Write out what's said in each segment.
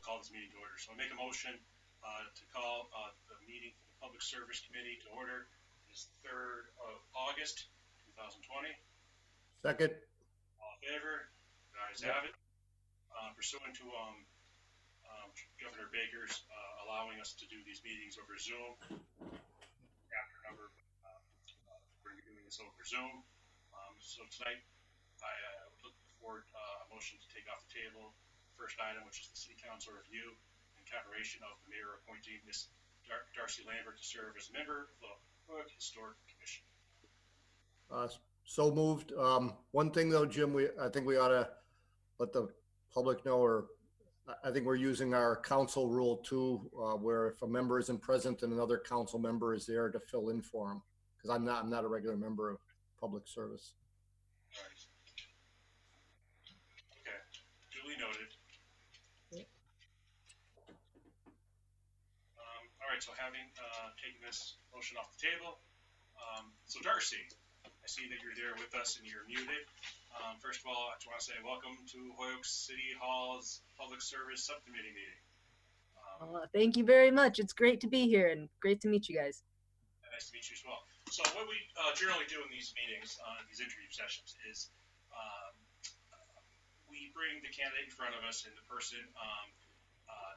call this meeting to order. So I make a motion to call the meeting for the Public Service Committee to order. It's 3rd of August, 2020. Second. All in favor? The ayes have it. Pursuant to Governor Baker's allowing us to do these meetings over Zoom, chapter number, we're doing this over Zoom. So tonight, I look forward a motion to take off the table. First item, which is the City Council review and confirmation of the mayor appointing Miss Darcy Lambert to serve as a member of the Holyoke Historic Commission. So moved. One thing though, Jim, I think we ought to let the public know, or I think we're using our council rule too, where if a member isn't present and another council member is there to fill in for him, because I'm not a regular member of public service. All right. Okay, duly noted. All right, so having taken this motion off the table, so Darcy, I see that you're there with us and you're muted. First of all, I just want to say welcome to Holyoke City Hall's Public Service Subcommittee meeting. Thank you very much. It's great to be here and great to meet you guys. Nice to meet you as well. So what we generally do in these meetings, these interview sessions, is we bring the candidate in front of us and the person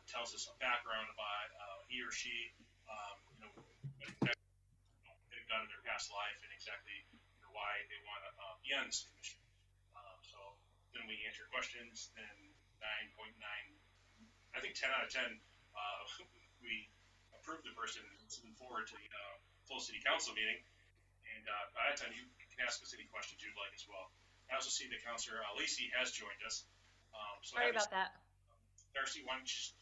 tells us a background about he or she, what they've done in their past life and exactly why they want to be on this commission. So then we answer questions. Then 9.9, I think 10 out of 10, we approve the person and send them forward to the full city council meeting. And by that time, you can ask us any questions you'd like as well. I also see that Councilor Lacey has joined us. Sorry about that. Darcy, why don't you just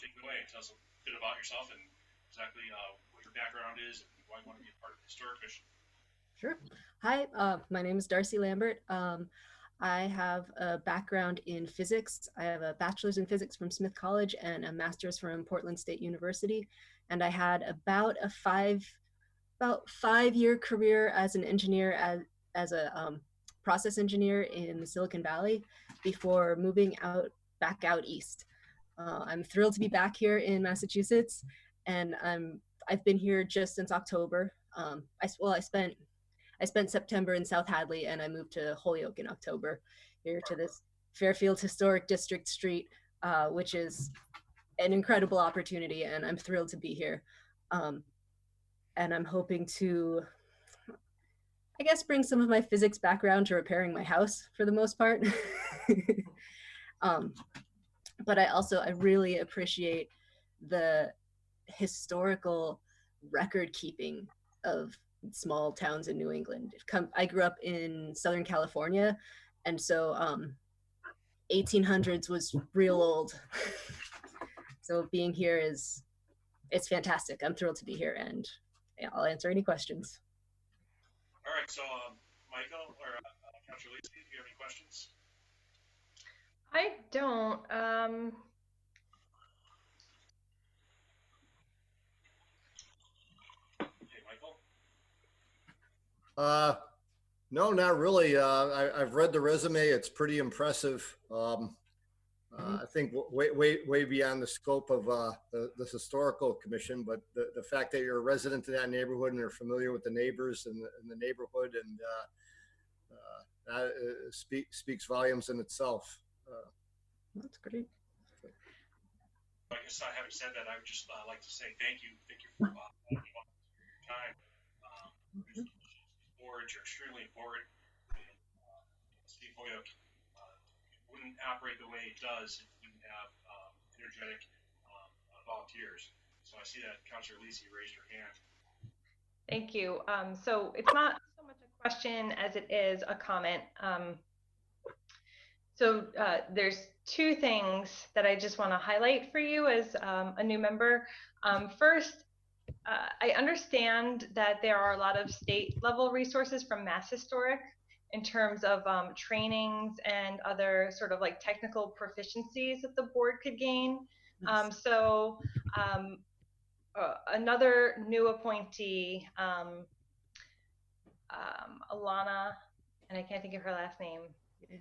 take it away and tell us a bit about yourself and exactly what your background is and why you want to be a part of the Historic Commission. Sure. Hi, my name is Darcy Lambert. I have a background in physics. I have a bachelor's in physics from Smith College and a master's from Portland State University. And I had about a five-year career as an engineer, as a process engineer in Silicon Valley before moving back out east. I'm thrilled to be back here in Massachusetts, and I've been here just since October. I spent September in South Hadley, and I moved to Holyoke in October, here to this Fairfield Historic District Street, which is an incredible opportunity, and I'm thrilled to be here. And I'm hoping to, I guess, bring some of my physics background to repairing my house for the most part. But I really appreciate the historical record keeping of small towns in New England. I grew up in Southern California, and so 1800s was real old. So being here it's fantastic. I'm thrilled to be here, and I'll answer any questions. All right, so Michael or Councilor Lacey, do you have any questions? I don't. Hey, Michael. No, not really. I've read the resume. It's pretty impressive. I think way beyond the scope of the historical commission, but the fact that you're a resident of that neighborhood and are familiar with the neighbors and the neighborhood, and that speaks volumes in itself. That's great. I guess having said that, I would just like to say thank you for your time. These boards are extremely important. City of Holyoke wouldn't operate the way it does if we didn't have energetic volunteers. So I see that Councilor Lacey raised her hand. Thank you. So it's not so much a question as it is a comment. So there's two things that I just want to highlight for you as a new member. First, I understand that there are a lot of state level resources from Mass Historic in terms of trainings and other sort of like technical proficiencies that the board could gain. Nice. Another new appointee, Alana, and I can't think of her last name. Yeah.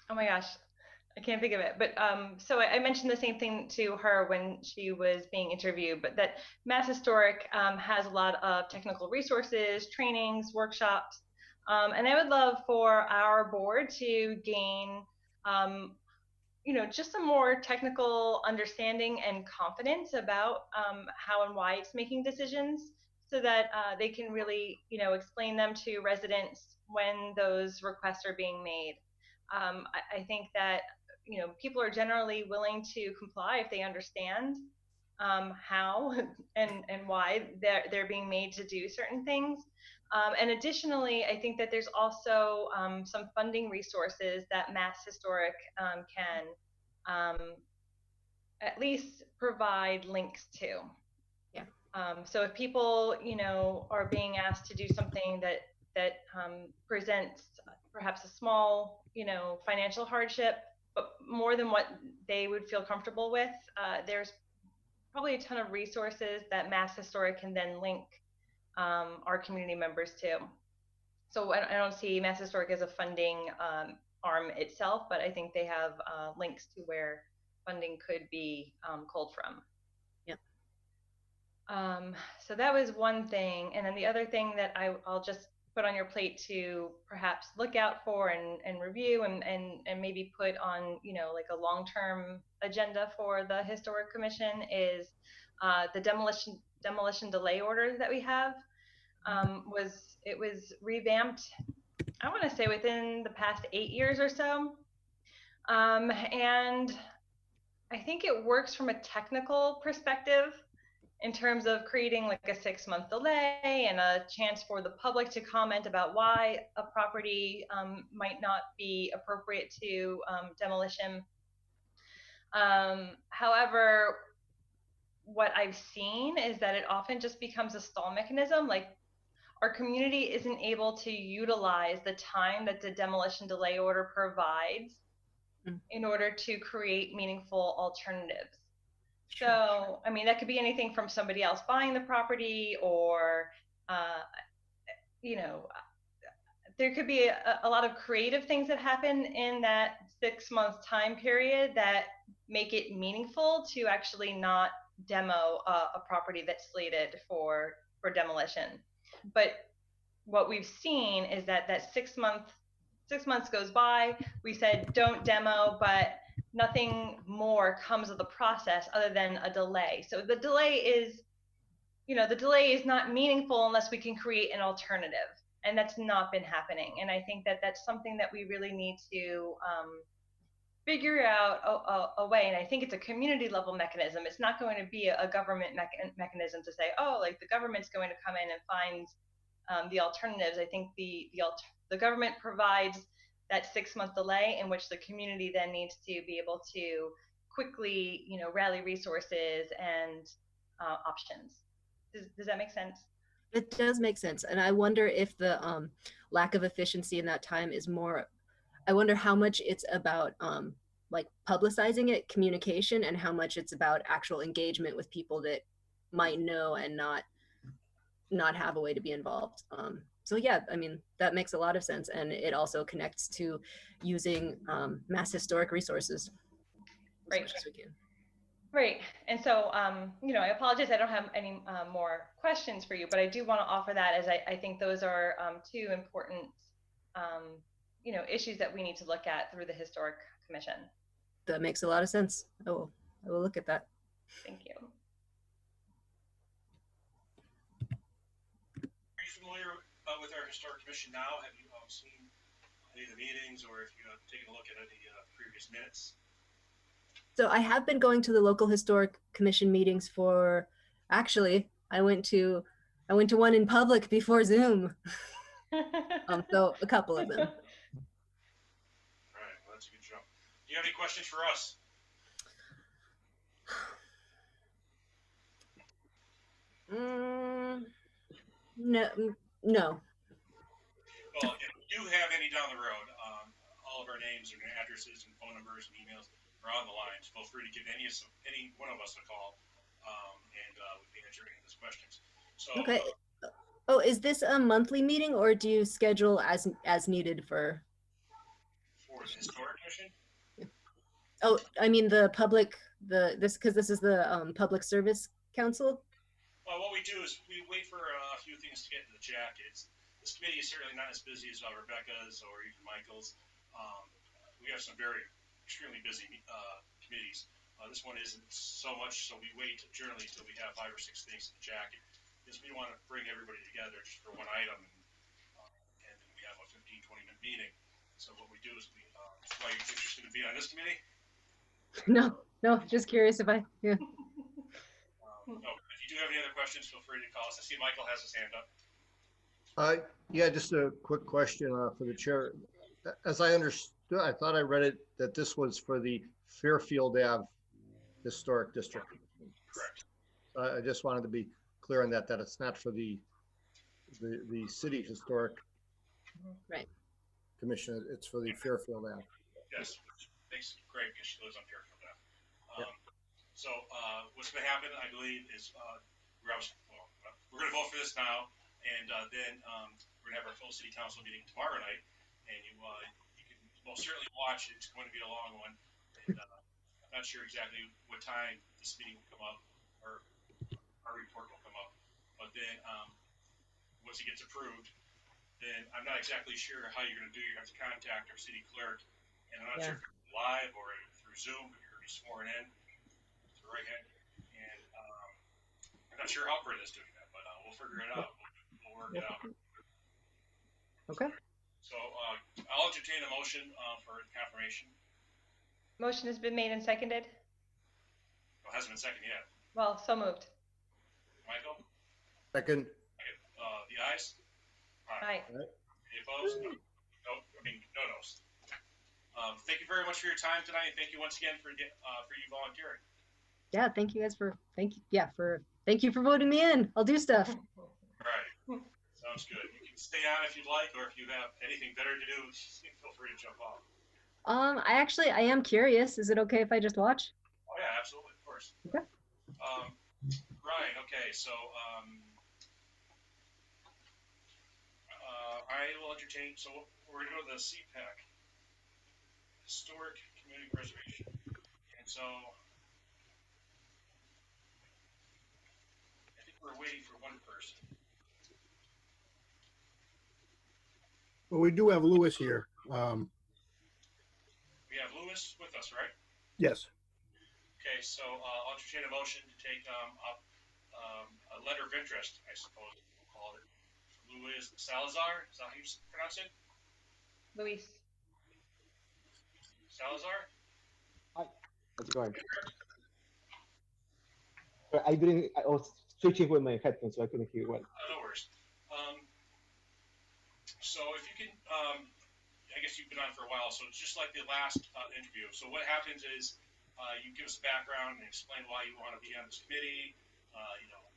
Oh my gosh, I can't think of it, but so I mentioned the same thing to her when she was being interviewed, but that Mass Historic has a lot of technical resources, trainings, workshops, and I would love for our board to gain, just a more technical understanding and confidence about how and why it's making decisions, so that they can really, explain them to residents when those requests are being made. I think that people are generally willing to comply if they understand how and why they're being made to do certain things. And additionally, I think that there's also some funding resources that Mass Historic can at least provide links to. Yeah. So if people, are being asked to do something that presents perhaps a small, financial hardship, but more than what they would feel comfortable with, there's probably a ton of resources that Mass Historic can then link our community members to. So I don't see Mass Historic as a funding arm itself, but I think they have links to where funding could be culled from. Yep. So that was one thing. And then the other thing that I'll just put on your plate to perhaps look out for and review and maybe put on, like a long-term agenda for the Historic Commission is the demolition delay order that we have. It was revamped, I want to say within the past 8 years or so. And I think it works from a technical perspective in terms of creating like a 6-month delay and a chance for the public to comment about why a property might not be appropriate to demolition. However, what I've seen is that it often just becomes a stall mechanism. Like, our community isn't able to utilize the time that the demolition delay order provides in order to create meaningful alternatives. Sure. So, I mean, that could be anything from somebody else buying the property, or, there could be a lot of creative things that happen in that 6-month time period that make it meaningful to actually not demo a property that's slated for demolition. But what we've seen is that 6 months goes by, we said don't demo, but nothing more comes of the process other than a delay. So the delay is not meaningful unless we can create an alternative, and that's not been happening. And I think that that's something that we really need to figure out a way. And I think it's a community level mechanism. It's not going to be a government mechanism to say, oh, like the government's going to come in and find the alternatives. I think the government provides that 6-month delay in which the community then needs to be able to quickly, rally resources and options. Does that make sense? It does make sense. And I wonder if the lack of efficiency in that time is more, I wonder how much it's about like publicizing it, communication, and how much it's about actual engagement with people that might know and not have a way to be involved. So yeah, I mean, that makes a lot of sense. And it also connects to using Mass Historic resources as much as we can. Right. And so, I apologize, I don't have any more questions for you, but I do want to offer that, as I think those are two important, issues that we need to look at through the Historic Commission. That makes a lot of sense. I will look at that. Thank you. Are you familiar with our Historic Commission now? Have you seen any of the meetings, or if you have taken a look at any previous minutes? So I have been going to the local Historic Commission meetings for, actually, I went to one in public before Zoom. So a couple of them. All right, well, that's a good job. Do you have any questions for us? No. Well, if you have any down the road, all of our names and addresses and phone numbers and emails are on the line. So feel free to give any one of us a call, and we'll be answering those questions. So, okay. Oh, is this a monthly meeting, or do you schedule as needed for the Historic Commission? Oh, I mean the public, because this is the Public Service Council. Well, what we do is we wait for a few things to get in the jackets. This committee is certainly not as busy as Rebecca's or even Michael's. Um, we have some very extremely busy committees. This one isn't so much, so we wait generally until we have 5 or 6 things in the jacket because we want to bring everybody together just for one item, and then we have a 15-20 minute meeting. So what we do is we, why are you interested in being on this committee? No, just curious if I, yeah. No, if you do have any other questions, feel free to call us. I see Michael has his hand up. Yeah, just a quick question for the chair. As I understood, I thought I read it that this was for the Fairfield Ave Historic District. Correct. I just wanted to be clear on that it's not for the City Historic Right. Commission. It's for the Fairfield Ave. Yes. Thanks, Greg, because she lives up here for that. Yep. So what's going to happen, I believe, is we're going to vote for this now, and then we're going to have our full city council meeting tomorrow night, and you can most certainly watch it. It's going to be a long one, and I'm not sure exactly what time this meeting will come up, or our report will come up, but then once it gets approved, then I'm not exactly sure how you're going to do. You have to contact our city clerk, and I'm not sure if it's live or through Zoom, but you're going to be sworn in to the right hand. And I'm not sure how Brent is doing that, but we'll figure it out. We'll work it out. Okay. So I'll entertain a motion for confirmation. Motion has been made and seconded. It hasn't been seconded yet. Well, so moved. Michael? Second. The ayes? Aye. Any opposed? No. No no's. Thank you very much for your time tonight, and thank you once again for you volunteering. Yeah, thank you guys thank you for voting me in. I'll do stuff. All right. Sounds good. You can stay on if you'd like, or if you have anything better to do, feel free to jump off. I am curious. Is it okay if I just watch? Oh yeah, absolutely, of course. Okay. Ryan, okay, so I will entertain. So we're gonna go to the CPAC, Historic Community Preservation, and so I think we're waiting for one person. Well, we do have Lewis here. We have Lewis with us, right? Yes. Okay, so I'll entertain a motion to take up a letter of interest, I suppose we'll call it. Luis Salazar, is that how you pronounce it? Luis. Salazar? Hi, how's it going? I was switching with my headphones, so I couldn't hear well. No worries. So if you can, I guess you've been on for a while, so it's just like the last interview. So what happens is you give us a background and explain why you want to be on this committee,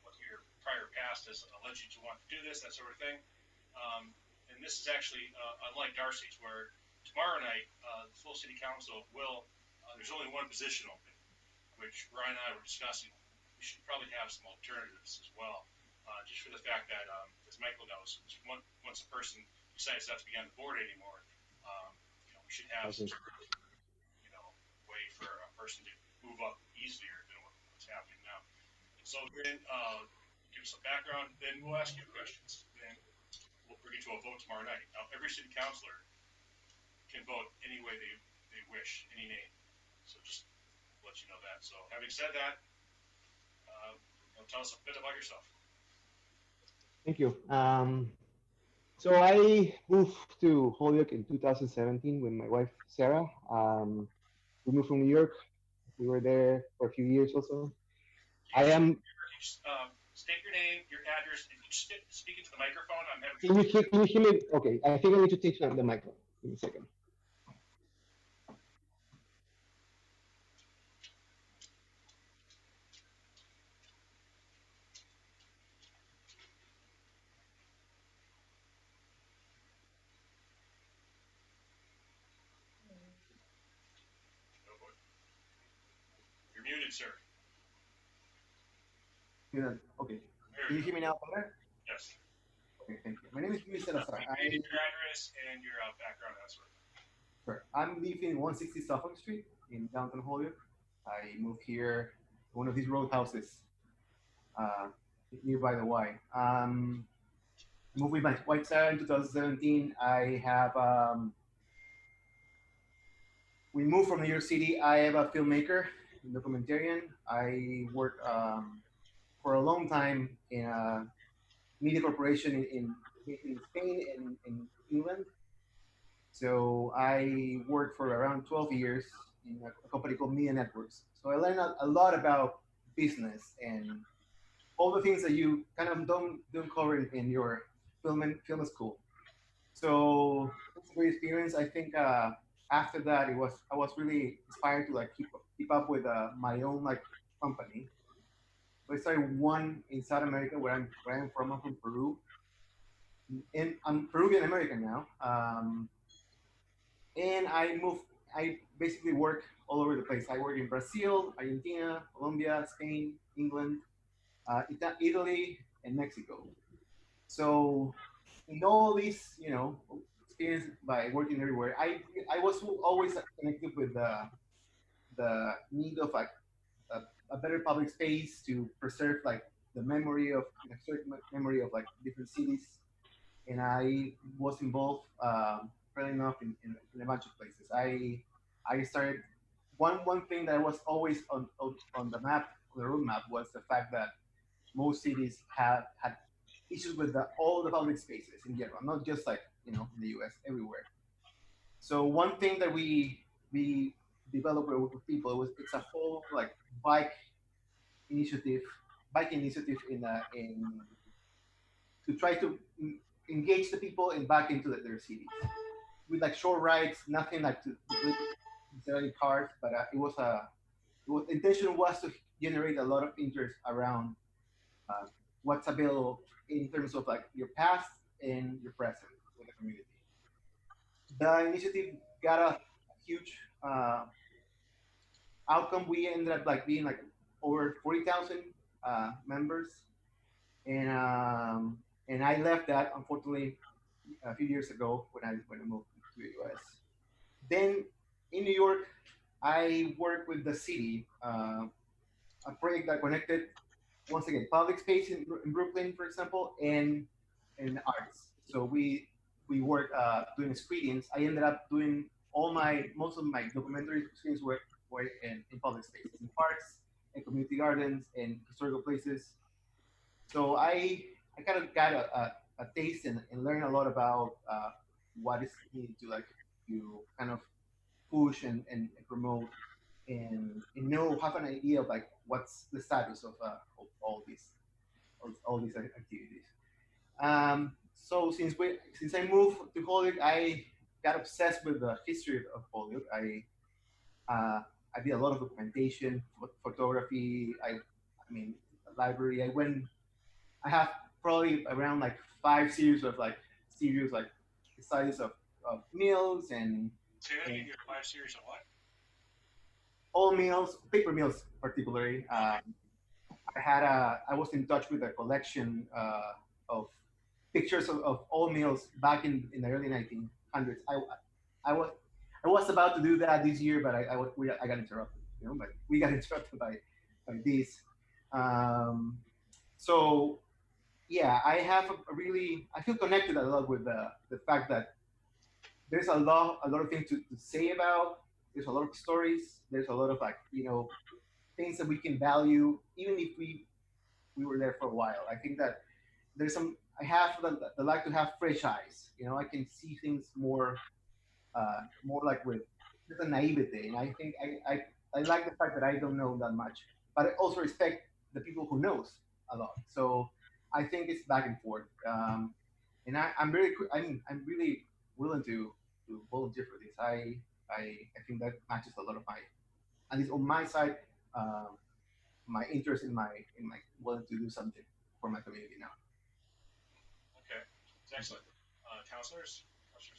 what your prior past has led you to want to do this, that sort of thing. And this is actually unlike Darcy's, where tomorrow night the full city council will, there's only one position open, which Ryan and I were discussing. We should probably have some alternatives as well, just for the fact that, as Michael knows, once a person decides not to be on the board anymore, we should have some sort of, way for a person to move up easier than what's happening now. And so then give us some background, then we'll ask you questions. Then we'll bring it to a vote tomorrow night. Now, every city councilor can vote any way they wish, any name. So just let you know that. So having said that, tell us a bit about yourself. Thank you. So I moved to Holyoke in 2017 with my wife, Sarah. We moved from New York. We were there for a few years also. State your name, your address, and you speak into the microphone. Can you hear me? Okay, I think I need to take the microphone. Give me a second. You're muted, sir. Yeah, okay. Can you hear me now better? Yes. Okay, thank you. My name is Luis Salazar. Your address and your background, that sort of thing. Sure. I'm living in 160 Suffolk Street in downtown Holyoke. I moved here, one of these roadhouses uh, nearby the Y. Moved with my wife Sarah in 2017. We moved from New York City. I am a filmmaker, documentarian. I worked for a long time in a media corporation in Spain and in England. So I worked for around 12 years in a company called Media Networks. So I learned a lot about business and all the things that you kind of don't cover in your film school. So it's a great experience. I think after that, I was really inspired to like keep up with my own like company. So I started one in South America where I'm from. I'm from Peru, and I'm Peruvian American now. And I moved. I basically work all over the place. I work in Brazil, Argentina, Colombia, Spain, England, Italy, and Mexico. So in all these, experience by working everywhere, I was always connected with the need of like a better public space to preserve like the memory of certain memory of like different cities, and I was involved, fairly enough, in a bunch of places. I started one thing that was always on the map, on the roadmap, was the fact that most cities have had issues with all the public spaces in general, not just like in the U.S. everywhere. So one thing that we developed with people was it's a whole like bike initiative, bike initiative in to try to engage the people and back into their cities with like short rides, nothing like to play necessarily cars, but intention was to generate a lot of interest around uh, what's available in terms of like your past and your present with the community. The initiative got a huge outcome. We ended up like being like over 40,000 members, and I left that unfortunately a few years ago when I moved to the U.S. Then in New York, I worked with the city, a project that connected once again public space in Brooklyn, for example, and arts. So we worked doing screenings. I ended up doing most of my documentary screenings were in public spaces, in parks, and community gardens, and historical places. So I kind of got a taste and learned a lot about what is needed to like to kind of push and promote and know have an idea of like what's the status of all these activities. So since I moved to Holyoke, I got obsessed with the history of Holyoke. I did a lot of documentation, photography. I mean, library. I have probably around like 5 series of like studies of meals Say that again. and Your 5 series of what? all meals, paper meals particularly. Okay. I was in touch with a collection of pictures of all meals back in the early 1900s. I was I was about to do that this year, but I got interrupted. But we got interrupted by this. Um, so yeah, I have a really I feel connected a lot with the fact that there's a lot of things to say about. There's a lot of stories. There's a lot of like things that we can value, even if we were there for a while. I think that there's some I have the like to have fresh eyes. I can see things more like with a naivete, and I think I like the fact that I don't know that much, but I also respect the people who knows a lot. So I think it's back and forth, and I'm really willing to volunteer for this. I think that matches a lot of my, at least on my side, um, my interest in my willing to do something for my community now. Okay. It's excellent. Counselors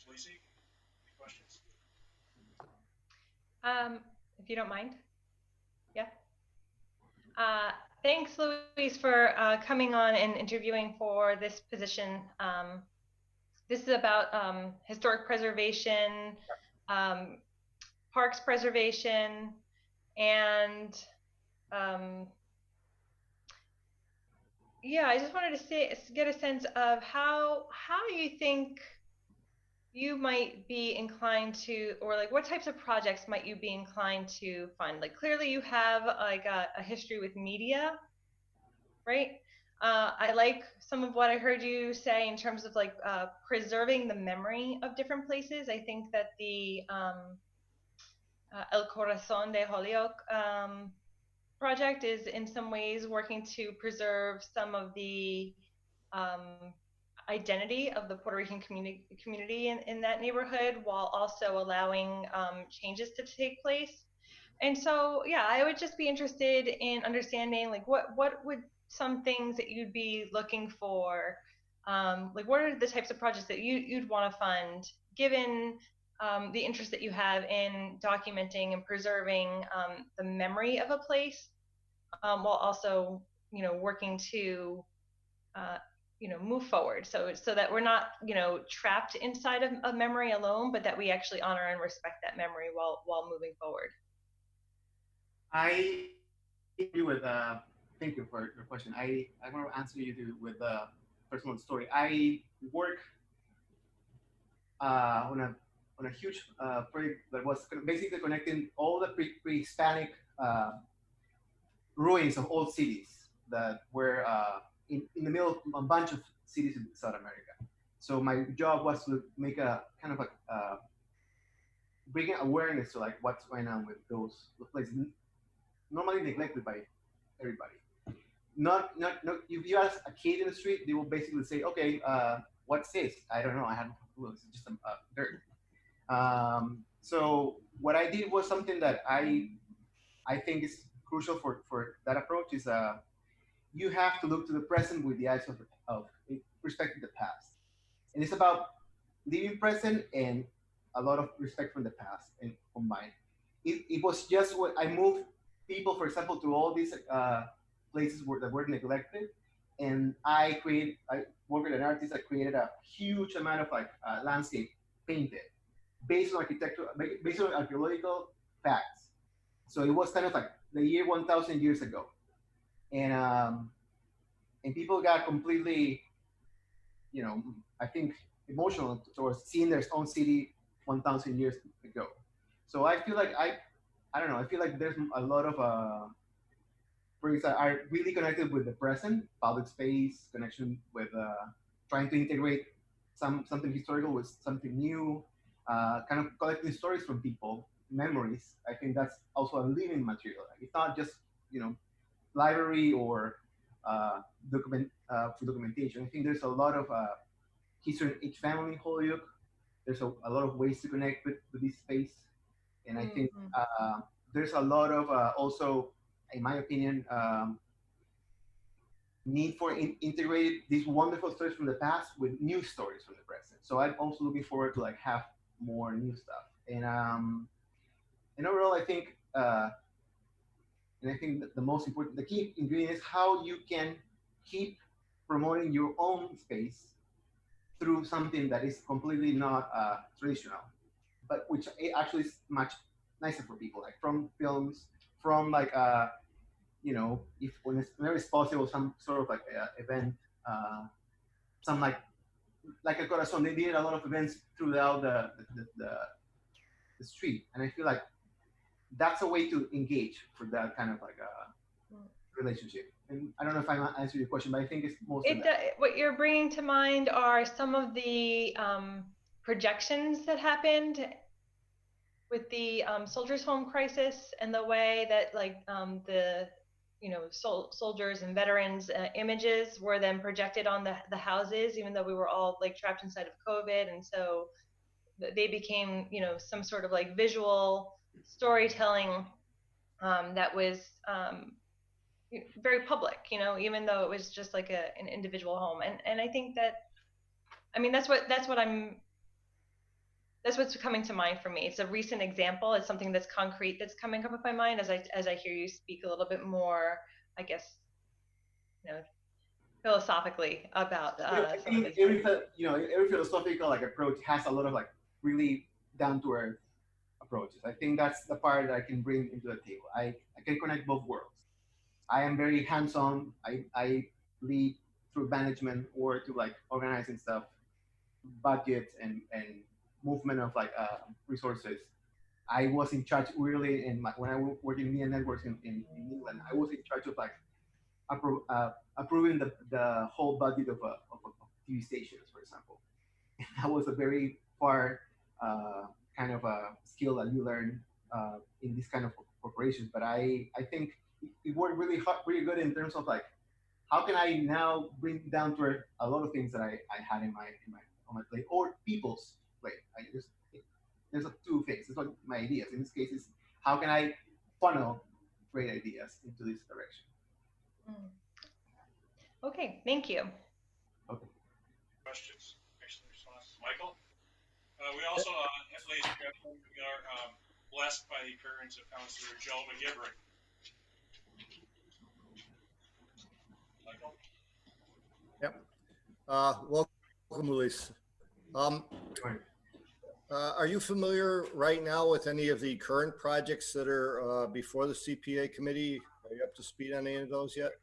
Lisi, any questions? If you don't mind. Yeah. Thanks, Luis, for coming on and interviewing for this position. This is about historic preservation, parks preservation, and yeah, I just wanted to get a sense of how you think you might be inclined to, or like what types of projects might you be inclined to fund? Like clearly you have like a history with media, right? I like some of what I heard you say in terms of like preserving the memory of different places. I think that the El Corazón de Holyoke project is in some ways working to preserve some of the identity of the Puerto Rican community in that neighborhood, while also allowing changes to take place. And so, yeah, I would just be interested in understanding like what would some things that you'd be looking for, like what are the types of projects that you'd want to fund, given the interest that you have in documenting and preserving the memory of a place, while also, you know, working to you know, move forward, so that we're not, you know, trapped inside of a memory alone, but that we actually honor and respect that memory while moving forward. I agree with. Thank you for your question. I want to answer you with a personal story. I work on a huge project that was basically connecting all the pre-Hispanic ruins of old cities that were in the middle of a bunch of cities in South America. So my job was to make a kind of like bringing awareness to like what's going on with those places normally neglected by everybody. Not if you ask a kid in the street, they will basically say, okay, what's this? I don't know, I haven't clue. It's just dirt. So what I did was something that I think is crucial for that approach is you have to look to the present with the eyes of respecting the past. And it's about living present and a lot of respect from the past and combined. It was just what I moved people, for example, to all these places that were neglected. And I worked with an artist that created a huge amount of like landscape painted based on architecture, based on archaeological facts. So it was kind of like the year 1,000 years ago. And people got completely, you know, I think emotional towards seeing their own city 1,000 years ago. So I feel like I don't know. I feel like there's a lot of projects that are really connected with the present, public space, connection with trying to integrate something historical with something new, kind of collecting stories from people, memories. I think that's also a living material. It's not just, you know, library or for documentation. I think there's a lot of history in each family in Holyoke. There's a lot of ways to connect with this space. And I think there's a lot of also, in my opinion, need for integrated these wonderful stories from the past with new stories from the present. So I'm also looking forward to like have more new stuff. And overall, I think, and I think that the most important, the key ingredient is how you can keep promoting your own space through something that is completely not traditional, but which actually is much nicer for people, like from films, from like, you know, if whenever it's possible, some sort of like event, some like El Corazon, they did a lot of events throughout the street. And I feel like that's a way to engage for that kind of like relationship. And I don't know if I answered your question, but I think it's mostly what you're bringing to mind are some of the projections that happened with the soldiers' home crisis, and the way that like the, you know, soldiers and veterans images were then projected on the houses, even though we were all like trapped inside of COVID. And so they became, you know, some sort of like visual storytelling that was very public, you know, even though it was just like an individual home. And I think that, I mean, that's what's coming to mind for me. It's a recent example. It's something that's concrete that's coming up with my mind as I hear you speak a little bit more, I guess, you know, philosophically about I think every philosophical like approach has a lot of like really down to earth approaches. I think that's the part that I can bring into the table. I can connect both worlds. I am very hands-on. I lead through management or to like organizing stuff, budgets and movement of like resources. I was in charge really when I worked in media networks in England. I was in charge of like approving the whole budget of TV stations, for example. That was a very far kind of a skill that you learn in this kind of corporations. But I think it worked really hard, really good in terms of like how can I now bring down to earth a lot of things that I had on my plate or people's plate. There's two things. It's not my ideas. In this case, is how can I funnel great ideas into this direction. Okay, thank you. Okay. Questions? Excellent response. Michael? We also, ladies and gentlemen, we are blessed by the appearance of Councillor Joe McGivern. Michael? Yep. Welcome, Luis. Are you familiar right now with any of the current projects that are before the CPA committee? Are you up to speed on any of those yet?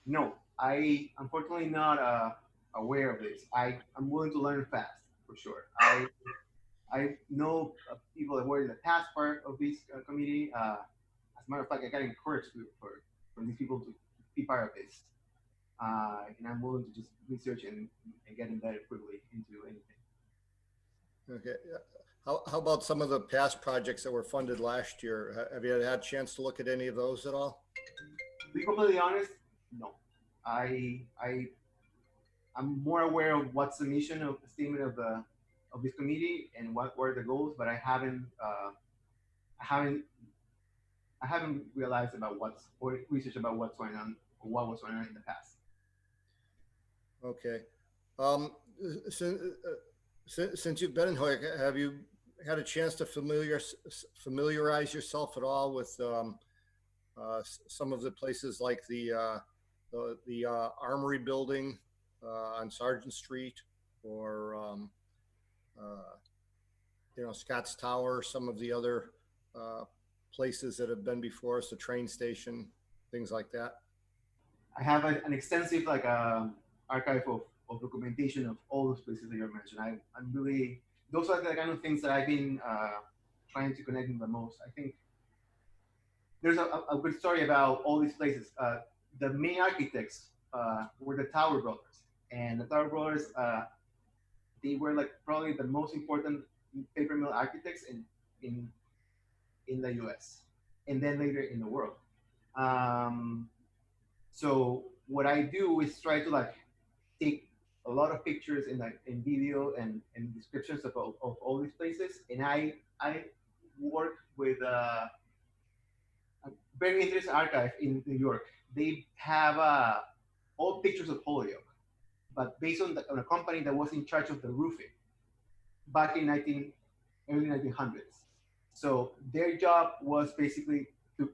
No, I unfortunately not aware of this. I'm willing to learn fast for sure. I know people that were in the past part of this committee. As a matter of fact, I got encouraged from these people to be part of this. And I'm willing to just research and get embedded quickly into anything. Okay. How about some of the past projects that were funded last year? Have you had a chance to look at any of those at all? To be completely honest, no. I'm more aware of what's the mission of the statement of this committee and what were the goals, but I haven't realized about or research about what's going on or what was going on in the past. Okay. Since you've been in Holyoke, have you had a chance to familiarize yourself at all with some of the places like the Armory building on Sargent Street, or Scott's Tower, some of the other places that have been before us, the train station, things like that? I have an extensive archive of documentation of all those places that you mentioned. I'm really, those are the kind of things that I've been trying to connect with the most. I think there's a good story about all these places. The main architects were the Tower Brothers, and the Tower Brothers, they were like probably the most important paper mill architects in the U.S. and then later in the world. So what I do is try to take a lot of pictures in video and descriptions of all these places, and I work with a very interesting archive in New York. They have all pictures of Holyoke, but based on a company that was in charge of the roofing back in early 1900s. So their job was basically to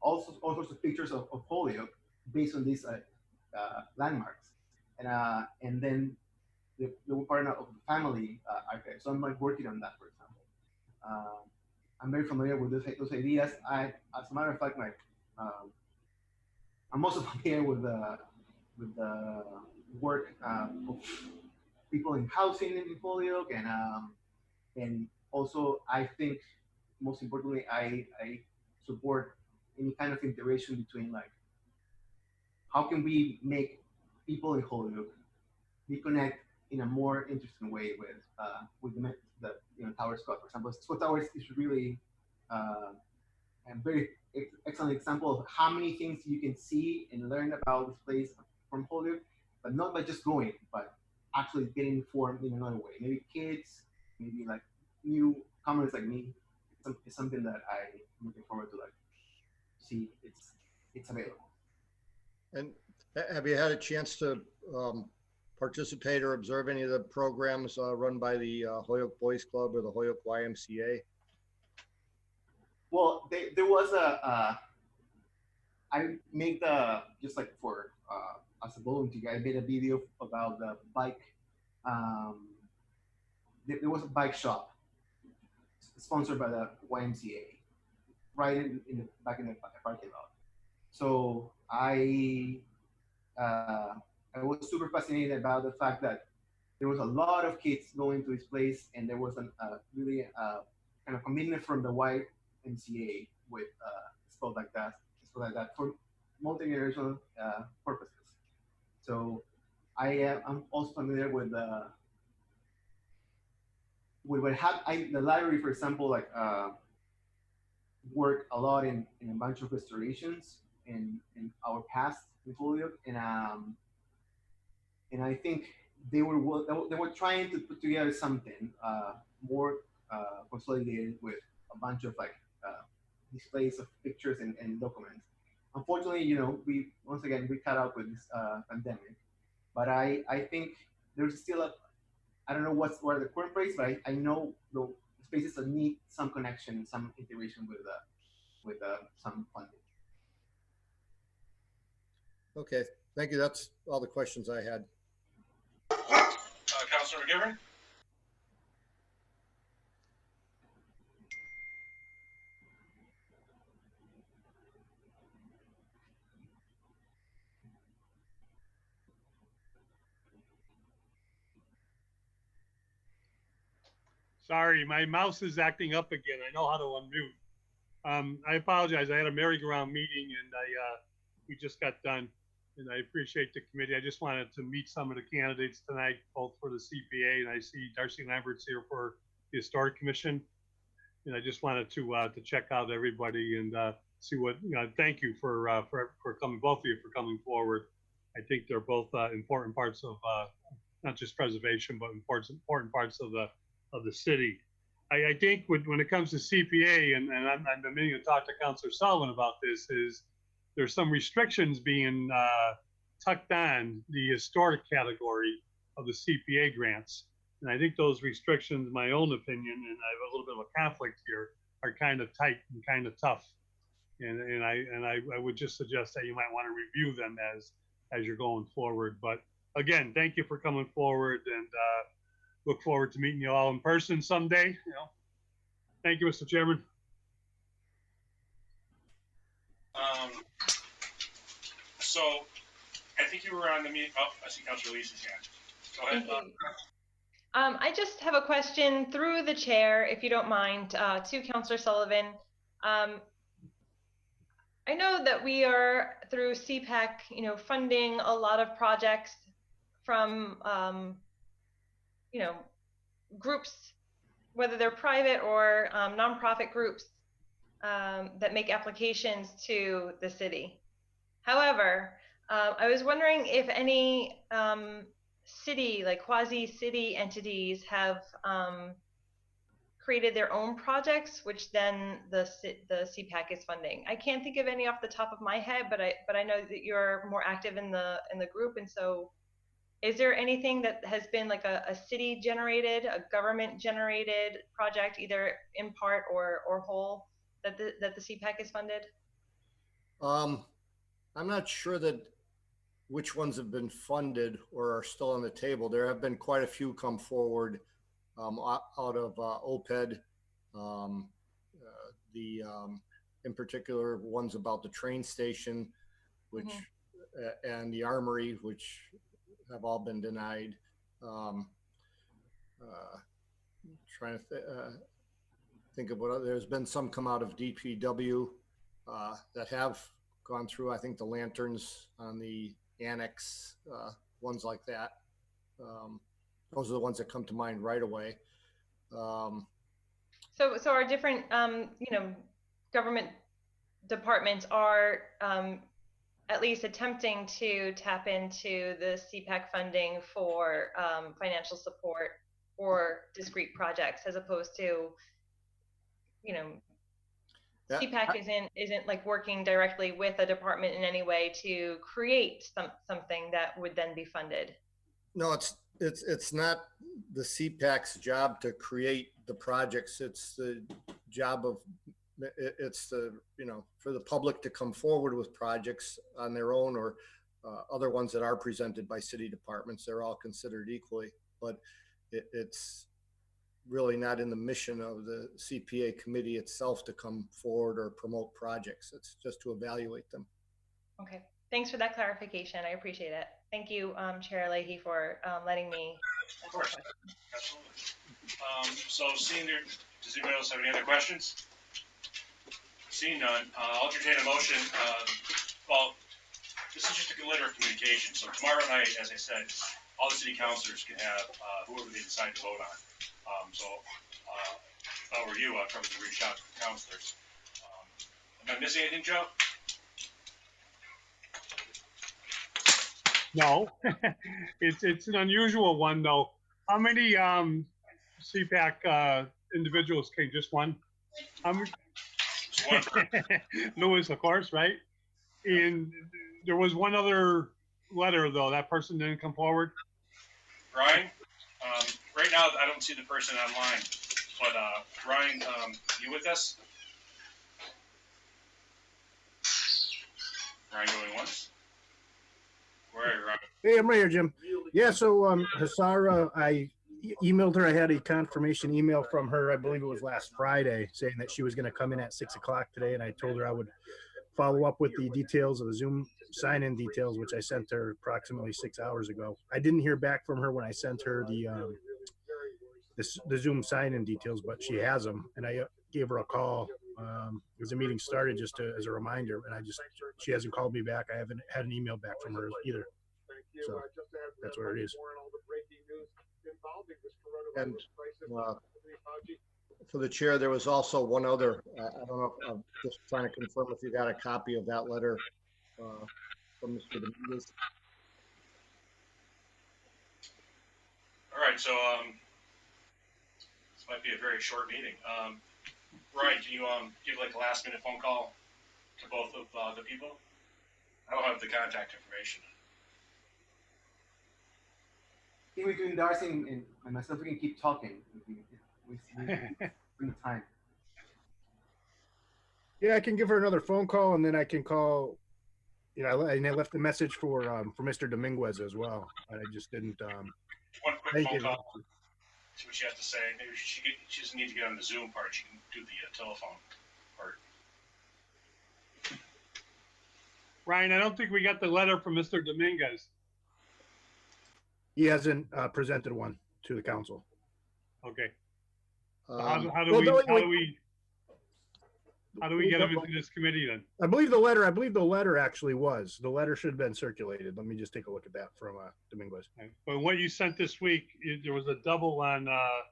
all sorts of pictures of Holyoke based on these landmarks, and then they were part of the family archive. So I'm working on that, for example. I'm very familiar with those ideas. As a matter of fact, I'm also familiar with the work of people in housing in Holyoke, and also I think most importantly I support any kind of integration between how can we make people in Holyoke reconnect in a more interesting way with the Tower Scott, for example. Scott Tower is really a very excellent example of how many things you can see and learn about this place from Holyoke, but not by just going, but actually getting informed in another way. Maybe kids, maybe newcomers like me. It's something that I'm looking forward to see it's available. And have you had a chance to participate or observe any of the programs run by the Holyoke Boys Club or the Holyoke YMCA? Well, there was I made just for as a volunteer, I made a video about the bike. There was a bike shop sponsored by the YMCA, right in the back in the parking lot. So I was super fascinated about the fact that there was a lot of kids going to this place, and there was really kind of commitment from the YMCA with sport like that for multi-generational purposes. So I'm also familiar with the library, for example, like worked a lot in a bunch of restorations in our past in Holyoke, and I think they were trying to put together something more consolidated with a bunch of like displays of pictures and documents. Unfortunately, we once again we caught up with this pandemic, but I think there's still I don't know what the current price, but I know the spaces that need some connection, some integration with some funding. Okay, thank you. That's all the questions I had. Councilor McGivern? Sorry, my mouse is acting up again. I know how to unmute. I apologize. I had a merry-go-round meeting and we just got done. And I appreciate the committee. I just wanted to meet some of the candidates tonight, both for the CPA, and I see Darcy Lambert's here for the Historic Commission. And I just wanted to check out everybody and see what, thank you for coming, both of you for coming forward. I think they're both important parts of not just preservation, but important parts of the city. I think when it comes to CPA, and I've been meaning to talk to Councilor Sullivan about this, is there's some restrictions being tucked on the historic category of the CPA grants. And I think those restrictions, my own opinion, and I have a little bit of a conflict here, are kind of tight and kind of tough. And I would just suggest that you might want to review them as you're going forward. But again, thank you for coming forward, and look forward to meeting you all in person someday. Thank you, Mr. Chairman. So I think you were on the meet. Oh, I see Councilor Lee's hand. Go ahead. Thank you. I just have a question through the chair, if you don't mind, to Councilor Sullivan. I know that we are through CPAC, funding a lot of projects from, groups, whether they're private or nonprofit groups that make applications to the city. However, I was wondering if any city, like quasi-city entities have created their own projects, which then the CPAC is funding. I can't think of any off the top of my head, but I know that you're more active in the group, and so is there anything that has been like a city generated, a government generated project, either in part or whole, that the CPAC is funded? I'm not sure that which ones have been funded or are still on the table. There have been quite a few come forward out of OPED, in particular ones about the train station, which and the armory, which have all been denied. Trying to think of what there's been some come out of DPW that have gone through. I think the lanterns on the annex, ones like that. Those are the ones that come to mind right away. So our different, government departments are at least attempting to tap into the CPAC funding for financial support or discrete projects, as opposed to, CPAC isn't like working directly with a department in any way to create something that would then be funded. No, it's not the CPAC's job to create the projects. It's the job of for the public to come forward with projects on their own, or other ones that are presented by city departments. They're all considered equally, but really not in the mission of the CPA committee itself to come forward or promote projects. It's just to evaluate them. Okay, thanks for that clarification. I appreciate it. Thank you, Chair Leahy, for letting me ask the question. Absolutely. So seeing there, does anybody else have any other questions? Seeing none, I'll entertain a motion. Well, this is just a letter of communication. So tomorrow night, as I said, all the city councilors can have whoever they decide to vote on. If I were you, I'd probably reach out to the councilors. Am I missing anything, Joe? No, it's an unusual one though. How many CPAC individuals came? Just one? How many? Just one. Lewis, of course, right? And there was one other letter though. That person didn't come forward. Brian, right now I don't see the person online, but Brian, you with us? Brian going once? Where are you, Brian? Hey, I'm right here, Jim. Yeah, so Hasara, I emailed her. I had a confirmation email from her, I believe it was last Friday, saying that she was going to come in at 6 o'clock today, and I told her I would follow up with the details of the Zoom sign-in details, which I sent her approximately 6 hours ago. I didn't hear back from her when I sent her the Zoom sign-in details, but she has them, and I gave her a call as the meeting started just as a reminder, and she hasn't called me back. I haven't had an email back from her either. So that's where it is. And for the chair, there was also one other, I don't know, I'm just trying to confirm if you got a copy of that letter from Mr. Dominguez. All right, so this might be a very short meeting. Brian, can you give like a last minute phone call to both of the people? I don't have the contact information. I think between Darcy and myself, we can keep talking. We bring time. Yeah, I can give her another phone call, and then I can call. And I left a message for Mr. Dominguez as well. I just didn't. One quick phone call. See what she has to say. Maybe she doesn't need to get on the Zoom part. She can do the telephone part. Ryan, I don't think we got the letter from Mr. Dominguez. He hasn't presented one to the council. Okay. So how do we get him into this committee then? I believe the letter actually was. The letter should have been circulated. Let me just take a look at that from Dominguez. But what you sent this week, there was a double on, not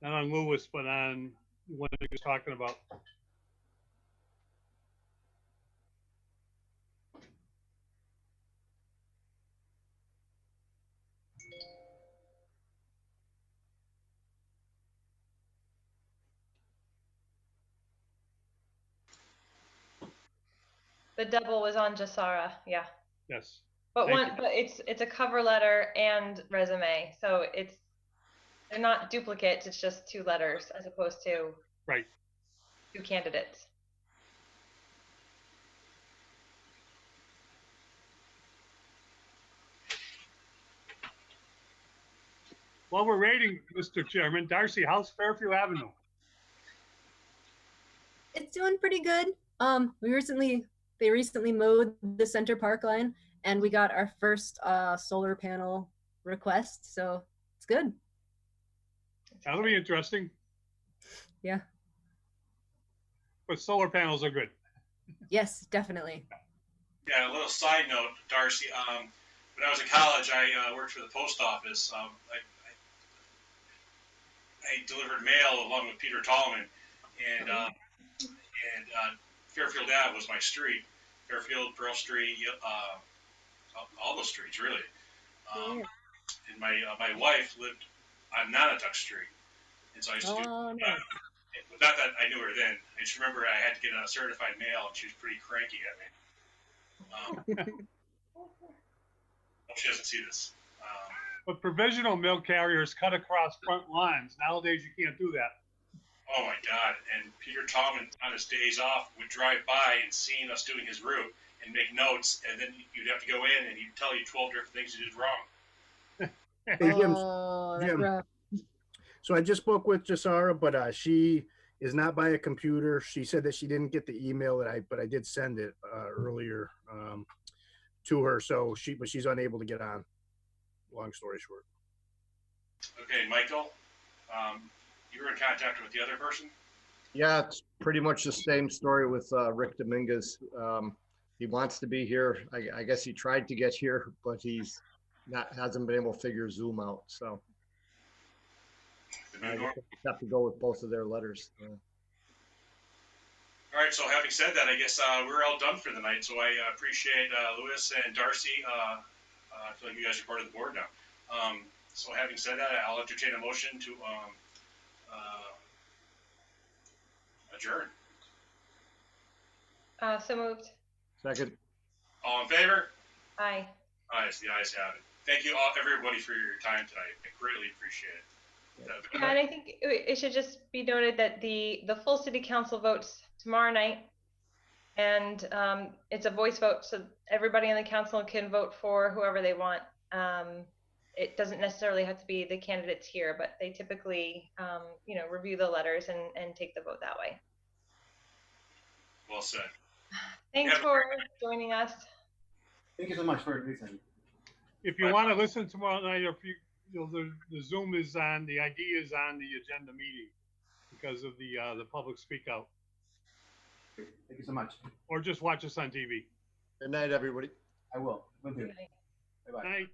on Lewis, but on what he was talking about. The double was on Jasara, yeah. Yes. But it's a cover letter and resume, so they're not duplicates. It's just two letters as opposed to right. two candidates. While we're waiting, Mr. Chairman, Darcy, how's Fairfield Avenue? It's doing pretty good. They recently mowed the center park line, and we got our first solar panel request, so it's good. That'll be interesting. Yeah. But solar panels are good. Yes, definitely. Yeah, a little side note, Darcy. When I was in college, I worked for the post office. I delivered mail along with Peter Tallman, and Fairfield Ave was my street. Fairfield, Pearl Street, all those streets really. And my wife lived on Nonotuck Street, and so I used to do. Nice. Not that I knew her then. I just remember I had to get a certified mail, and she was pretty cranky at me. Hope she doesn't see this. But provisional mail carriers cut across front lines. Nowadays, you can't do that. Oh my God! And Peter Tallman, on his days off, would drive by and seeing us doing his route and make notes, and then you'd have to go in and he'd tell you 12 different things you did wrong. Hey, Jim, Oh, that's Jim. rough. So I just spoke with Jasara, but she is not by a computer. She said that she didn't get the email but I did send it earlier to her. So she's unable to get on. Long story short. Okay, Michael, you were in contact with the other person? Yeah, it's pretty much the same story with Rick Dominguez. He wants to be here. I guess he tried to get here, but hasn't been able to figure Zoom out. So I just have to go with both of their letters. All right, so having said that, I guess we're all done for the night. So I appreciate Lewis and Darcy. I feel like you guys are part of the board now. So having said that, I'll entertain a motion to adjourn. So moved. Second. All in favor? Aye. Aye, the ayes have it. Thank you all, everybody, for your time tonight. I greatly appreciate it. Yeah, and I think it should just be noted that the full city council votes tomorrow night, and it's a voice vote, so everybody on the council can vote for whoever they want. It doesn't necessarily have to be the candidates here, but they typically, review the letters and take the vote that way. Well said. Thanks for joining us. Thank you so much for listening. If you want to listen tomorrow night, if the Zoom is on, the ID is on the agenda meeting because of the public speak out. Thank you so much. Or just watch us on TV. Good night, everybody. I will. Will do. Good night. Bye-bye. Night.